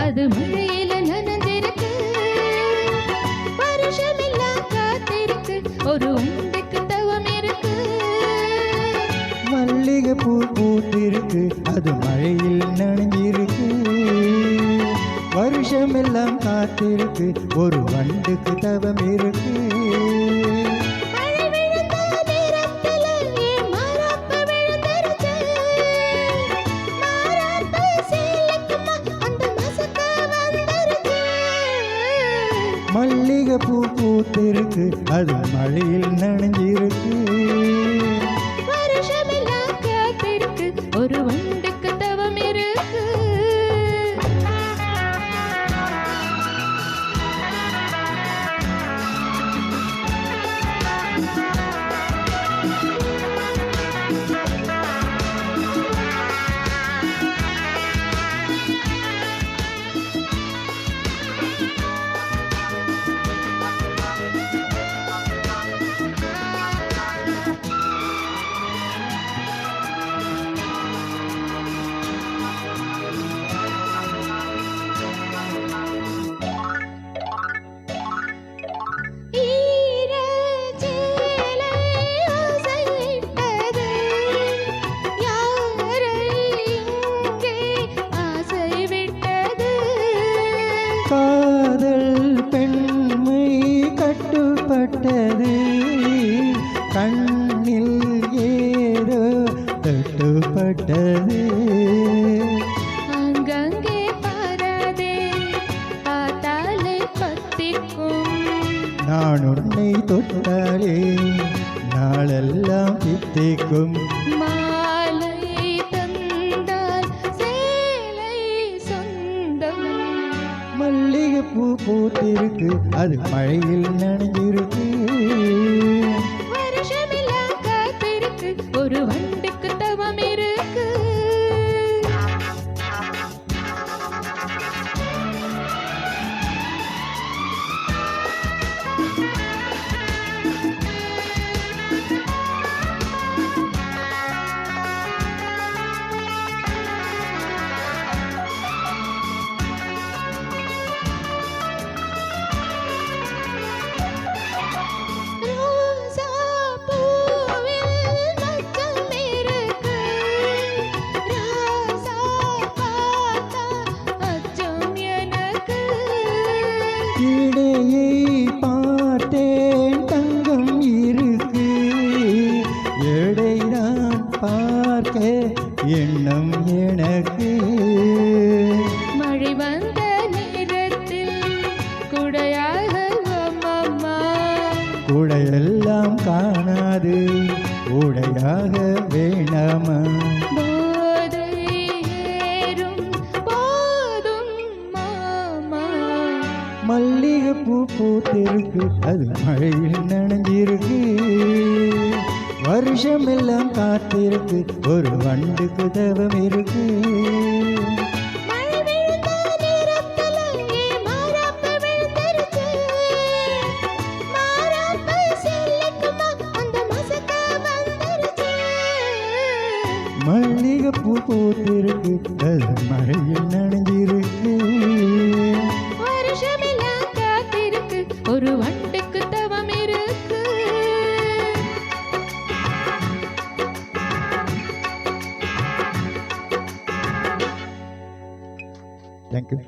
அது மழையில நனைஞ்சிருக்கு, வருஷமெல்லாம் காத்திருக்கு, ஒரு உண்டுக்கு தவம் இருக்கு. மல்லிகை பூ பூத்திருக்கு, அது மழையில் நனைஞ்சிருக்கு, வருஷமெல்லாம் காத்திருக்கு, ஒரு வண்டுக்கு தவம் இருக்கு. மல்லிகை பூ பூத்திருக்கு, அது மழையில் நனைஞ்சிருக்கு, வருஷமெல்லாம் காத்திருக்கு, ஒரு வண்டுக்கு தவம் இருக்கு. காதல் பெண்மை கட்டுப்பட்டது, கண்ணில் ஏதோ தட்டுப்பட்டது. அங்கங்கே பாராதே, பார்த்தாலே பத்திக்கும், நான் உன்னை தொட்டாலே நாளெல்லாம் பித்திக்கும். மாலை தந்தால் சேலை சொந்தம். மல்லிகை பூ பூத்திருக்கு, அது மழையில் நனைஞ்சிருக்கு, வருஷமெல்லாம் காத்திருக்கு, ஒரு வண்டுக்கு தவம் இருக்கு. இடையை பார்த்தேன் தங்கம் இருக்கு, எடைதான் பார்க்க எண்ணம் எனக்கு. மழை வந்த நேரத்தில் குடையாக அம்மம்மா, குடையெல்லாம் காணாது உடையாக வேணாமா. போதை ஏறும் போதும் மாமா. மல்லிகை பூ பூத்திருக்கு, அது மழையில் நனைஞ்சிருக்கு, வருஷமெல்லாம் காத்திருக்கு, ஒரு வண்டுக்கு தவம் இருக்கு. மழை விழுந்த நேரத்துல மாறாப்பு விழுந்துருச்சு, மாறாப்பு செல்லுக்குமா அந்த மசக்கா வந்துருச்சு. மல்லிகை பூ பூத்திருக்கு, அது மழையில் நனைஞ்சிருக்கு, வருஷமெல்லாம் காத்திருக்கு, ஒரு வண்டுக்கு தவம் இருக்கு. தேங்க்யூ.